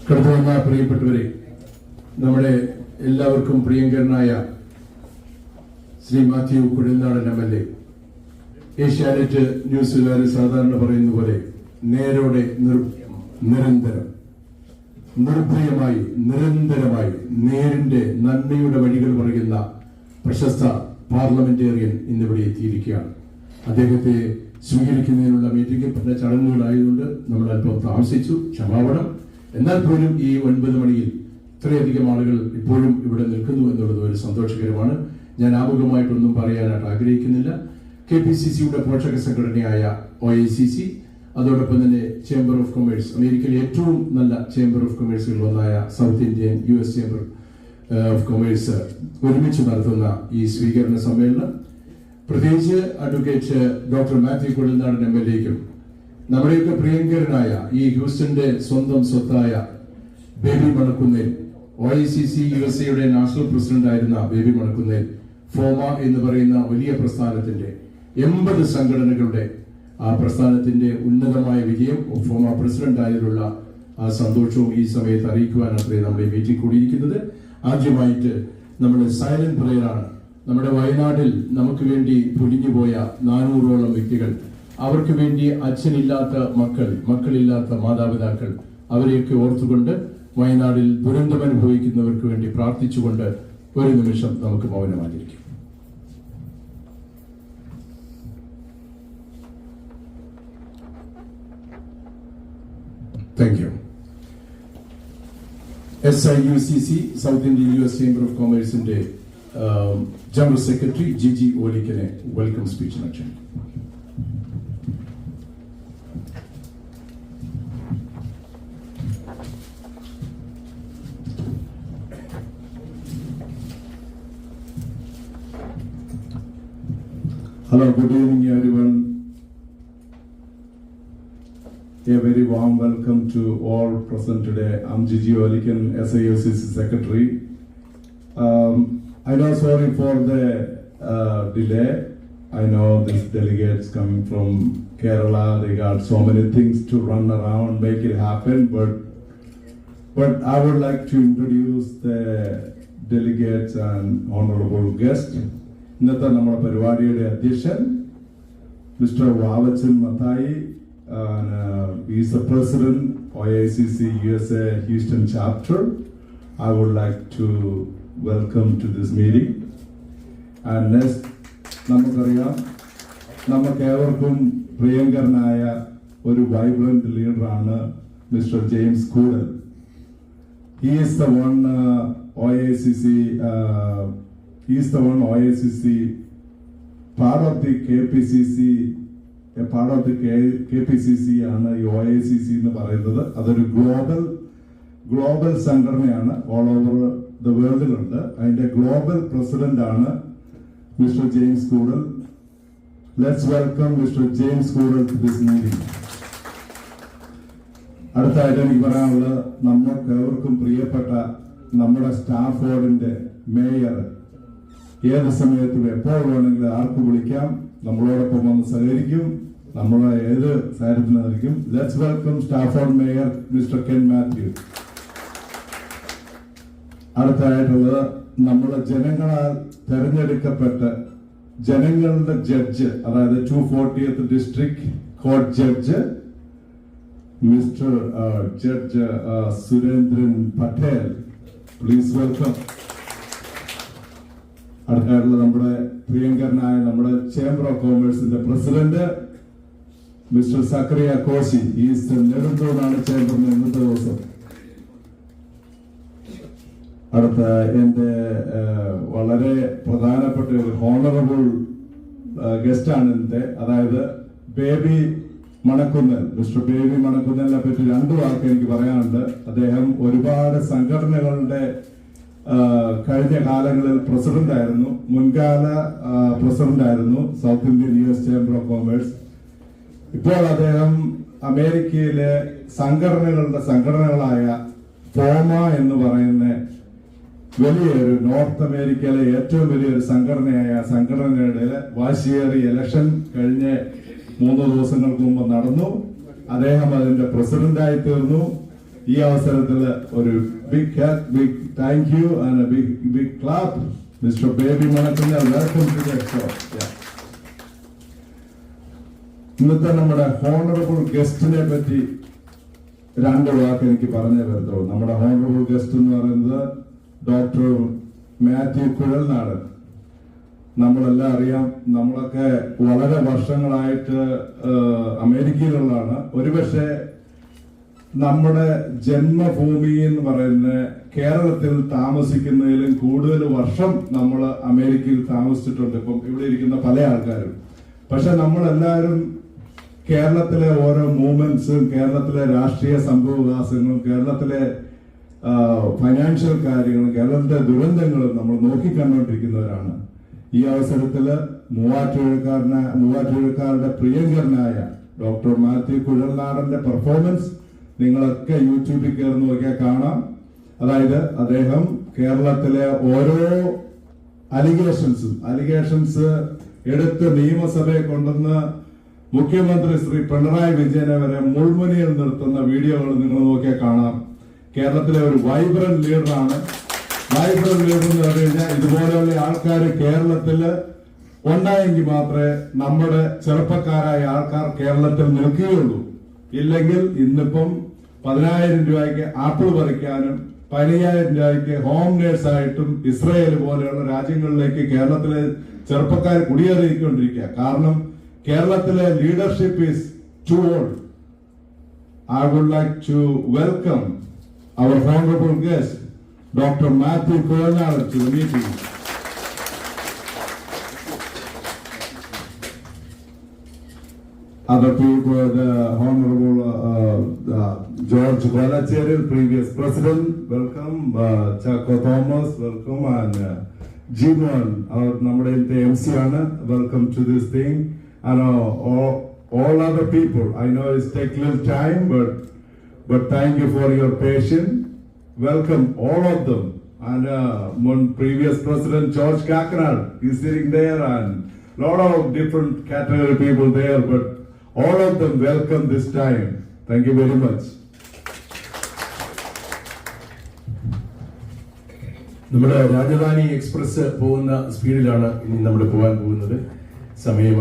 കടന്നുവന്ന പ്രിയപ്പെട്ടവരെ, നമ്മുടെ എല്ലാവർക്കും പ്രിയങ്കരനായ ശ്രീ മാത്യു കുഴൽനാടൻ MLA ഏഷ്യാനെറ്റ് ന്യൂസുകാർ സാധാരണ പറയുന്ന പോലെ നേരോടെ നിരന്തരം നിർഭയമായി നിരന്തരമായി നേരിന്റെ നന്മയുടെ വഴികൾ പറയുന്ന പ്രശസ്ത പാർലമെന്റേറിയൻ ഇന്നിവിടെ എത്തിയിരിക്കുകയാണ്. അദ്ദേഹത്തെ സ്വീകരിക്കുന്നതിനുള്ള മീറ്റിംഗിൽ പല ചടങ്ങുകളായതുകൊണ്ട് നമ്മൾ അല്പം താമസിച്ചു, ക്ഷമാപണം. എന്നാൽ പോലും ഈ 9 മണിയിൽ ഇത്രയധികം ആളുകൾ ഇപ്പോഴും ഇവിടെ നിൽക്കുന്നു എന്നുള്ളത് ഒരു സന്തോഷകരമാണ്. ഞാൻ ആമുഖമായിട്ടൊന്നും പറയാനായിട്ട് ആഗ്രഹിക്കുന്നില്ല. KPCCയുടെ പോഷക സംഘടനയായ OICC, അതോടൊപ്പം തന്നെ ചേംബർ ഓഫ് കൊമേഴ്സ്, അമേരിക്കയിലെ ഏറ്റവും നല്ല ചേംബർ ഓഫ് കൊമേഴ്സുകൾ ഒന്നായ south Indian US chamber of commerce ഒരുമിച്ച് നടത്തുന്ന ഈ സ്വീകരണ സമ്മേളനം പ്രത്യേകിച്ച് അഡ്വക്കേറ്റ് ഡോക്ടർ മാത്യു കുഴൽനാടൻ MLAക്കും നമ്മുടെയൊക്കെ പ്രിയങ്കരനായ ഈ ഹ്യൂസ്റ്റന്റെ സ്വന്തം സ്വത്തായ Baby Manakkunnel, OICC USA national president ആയിരുന്ന ബേബി മണക്കുന്നേൽ, ഫോമ എന്ന് പറയുന്ന വലിയ പ്രസ്ഥാനത്തിന്റെ 80 സംഘടനകളുടെ ആ പ്രസ്ഥാനത്തിന്റെ ഉന്നതമായ വിജയം, ഫോമ പ്രസിഡന്റ് ആയതിലുള്ള ആ സന്തോഷവും ഈ സമയത്ത് അറിയിക്കുവാനാണ് നമ്മൾ ഈ മീറ്റിംഗ് കൂടിയിരിക്കുന്നത്. ആദ്യമായിട്ട് നമ്മുടെ സൈലന്റ് പ്രയറാണ്. നമ്മുടെ വയനാട്ടിൽ നമുക്ക് വേണ്ടി പൊലിഞ്ഞുപോയ 400ഓളം വ്യക്തികൾ, അവർക്ക് വേണ്ടി അച്ഛനില്ലാത്ത മക്കളില്ലാത്ത മാതാപിതാക്കൾ, അവരെയൊക്കെ ഓർത്തുകൊണ്ട് വയനാടിൽ ദുരന്തമനുഭവിക്കുന്നവർക്ക് വേണ്ടി പ്രാർത്ഥിച്ചുകൊണ്ട് ഒരു നിമിഷം നമുക്ക് മൗനമായിരിക്കും. Thank you. SIUCC, South Indian US Chamber of Commerce General Secretary GG Olikane welcome speech in action. Hello, good evening everyone. A very warm welcome to all present today. I'm Gigi Olikan, SIUCC Secretary. I know, sorry for the delay. I know these delegates coming from Kerala, they got so many things to run around, make it happen, but I would like to introduce the delegates and honorable guests. ഇന്നത്തെ നമ്മുടെ പരിപാടിയുടെ അധ്യക്ഷൻ mister Vavachan Mathai, is the president OICC USA Houston chapter. I would like to welcome to this meeting. And next, നമുക്കറിയാം, നമുക്ക് ഏവർക്കും പ്രിയങ്കരനായ ഒരു vibrant ലീഡറാണ് mister James Kudal. He is the one OICC part of the KPCC, a part of the KPCC ആണ് ഈ OICC എന്ന് പറയുന്നത്. അതൊരു ഗ്ലോബൽ സംഘടനയാണ്, ഓൾ ഓവർ ദ വേൾഡിലുണ്ട്. അതിന്റെ ഗ്ലോബൽ പ്രസിഡന്റ് ആണ് mister James Kudal. Let's welcome mister James Kudal to this meeting. അടുത്തായിട്ട് എനിക്ക് പറയാനുള്ളത്, നമുക്ക് ഏവർക്കും പ്രിയപ്പെട്ട നമ്മുടെ സ്റ്റാഫോർഡിന്റെ മേയർ, ഏത് സമയത്തും എപ്പോൾ വേണമെങ്കിലും ആർക്ക് വിളിക്കാം, നമ്മളോടൊപ്പം വന്ന് സഹകരിക്കും, നമ്മളെ ഏത് കാര്യത്തിനായിരിക്കും. Let's welcome Stafford mayor mister Ken Mathew. അടുത്തായിട്ടുള്ളത് നമ്മുടെ ജനങ്ങളാൽ തെരഞ്ഞെടുക്കപ്പെട്ട ജനങ്ങളുടെ ജഡ്ജ്, അതായത് 240th district court judge mister judge Surendran Patel. Please welcome. അടുത്തായിട്ടുള്ള നമ്മുടെ പ്രിയങ്കരനായ നമ്മുടെ ചേംബർ ഓഫ് കോമേഴ്സിന്റെ പ്രസിഡന്റ് മിസ്റ്റർ സക്കറിയ കോശി. ഈസ്റ്റ് നെടുന്തൂണാണ് ചേംബറിന് ഇന്നത്തെ ദിവസം. അടുത്ത എന്റെ വളരെ പ്രധാനപ്പെട്ട ഒരു ഹോണറബിൾ ഗസ്റ്റാണ് ഇന്നത്തെ, അതായത് ബേബി മണക്കുന്നൽ. മിസ്റ്റർ ബേബി മണക്കുന്നലിനെ പറ്റി 2 വാക്ക് എനിക്ക് പറയാനുണ്ട്. അദ്ദേഹം ഒരുപാട് സംഘടനകളുടെ കഴിഞ്ഞ കാലങ്ങളിൽ പ്രസിഡന്റ് ആയിരുന്നു, മുൻകാല പ്രസിഡന്റ് ആയിരുന്നു south Indian US chamber of commerce. ഇപ്പോൾ അദ്ദേഹം അമേരിക്കയിലെ സംഘടനകളായ ഫോമ എന്ന് പറയുന്ന വലിയൊരു നോർത്ത് അമേരിക്കയിലെ ഏറ്റവും വലിയൊരു സംഘടനയുടെ വാശിയേറിയ ഇലക്ഷൻ കഴിഞ്ഞ 3 ദിവസങ്ങൾക്ക് മുമ്പ് നടന്നു. അദ്ദേഹം അതിന്റെ പ്രസിഡന്റായി തീർന്നു. ഈ അവസരത്തിൽ ഒരു big thank you and big clap mister Baby Manakkal. Welcome to the show. ഇന്നത്തെ നമ്മുടെ ഹോണറബിൾ ഗസ്റ്റിനെ പറ്റി രണ്ട് വാക്ക് എനിക്ക് പറഞ്ഞേ വരത്തുള്ളൂ. നമ്മുടെ ഹോണറബിൾ ഗസ്റ്റ് എന്ന് പറയുന്നത് ഡോക്ടർ മാത്യു കുഴൽനാടൻ. നമ്മളെല്ലാം അറിയാം, നമ്മളൊക്കെ വളരെ വർഷങ്ങളായിട്ട് അമേരിക്കയിലുള്ളതാണ്. ഒരുപക്ഷെ നമ്മുടെ ജന്മഭൂമി എന്ന് പറയുന്ന കേരളത്തിൽ താമസിക്കുന്നതിലും കൂടുതൽ വർഷം നമ്മൾ അമേരിക്കയിൽ താമസിച്ചിട്ടുണ്ട്. ഇപ്പം ഇവിടെ ഇരിക്കുന്ന പല ആൾക്കാരും. പക്ഷെ നമ്മളെല്ലാവരും കേരളത്തിലെ ഓരോ മൂവ്മെന്റ്സും, കേരളത്തിലെ രാഷ്ട്രീയ സംഭവവികാസങ്ങളും, കേരളത്തിലെ ഫൈനാൻഷ്യൽ കാര്യങ്ങളും, കേരളത്തിലെ ദുരന്തങ്ങളും നമ്മൾ നോക്കിക്കണ്ടുകൊണ്ടിരിക്കുന്നവരാണ്. ഈ അവസരത്തില് മൂവാറ്റുപുഴക്കാരുടെ പ്രിയങ്കരനായ ഡോക്ടർ മാത്യു കുഴൽനാടന്റെ പെർഫോമൻസ് നിങ്ങളൊക്കെ യൂട്യൂബിൽ കയറി നോക്കിയാൽ കാണാം. അതായത് അദ്ദേഹം കേരളത്തിലെ ഓരോ അലിഗേഷൻസ് എടുത്ത് നിയമസഭയെ കൊണ്ടുവന്ന് മുഖ്യമന്ത്രി ശ്രീ പിണറായി വിജയനെ വരെ മുൾമുനയിൽ നിർത്തുന്ന വീഡിയോകൾ നിങ്ങൾ നോക്കിയാൽ കാണാം. കേരളത്തിലെ ഒരു വൈബ്രന്റ് ലീഡറാണ്. വൈബ്രന്റ് ലീഡർ എന്ന് പറഞ്ഞു കഴിഞ്ഞാൽ ഇതുപോലെയുള്ള ആൾക്കാർ കേരളത്തില് ഉണ്ടായെങ്കിൽ മാത്രമേ നമ്മുടെ ചെറുപ്പക്കാരായ ആൾക്കാർ കേരളത്തിൽ നിൽക്കുകയുള്ളൂ. ഇല്ലെങ്കിൽ ഇന്നിപ്പം 10,000 രൂപയ്ക്ക് ആപ്പിൾ പറിക്കാനും 15,000 രൂപയ്ക്ക് ഹോം നേഴ്സായിട്ടും ഇസ്രയേൽ പോലെയുള്ള രാജ്യങ്ങളിലേക്ക് കേരളത്തിലെ ചെറുപ്പക്കാർ കുടിയേറിക്കൊണ്ടിരിക്കുക. കാരണം കേരളത്തിലെ leadership is too old. I would like to welcome our honorable guest, Dr. Matthew Kuഴൽനാടൻ, to the meeting. Other people, the Honorable George Balacheri, previous president, welcome. Chaco Thomas, welcome. And Jimon, our number MC, welcome to this thing. And all other people, I know it's take little time, but thank you for your patience. Welcome all of them. And previous president George Kakanal is sitting there, and lot of different category people there, but all of them welcome this time. Thank you very much. നമ്മുടെ Rajdhani express പോകുന്ന സ്പീഡിലാണ് ഇനി നമ്മൾ പോകാൻ പോകുന്നത്. സമയം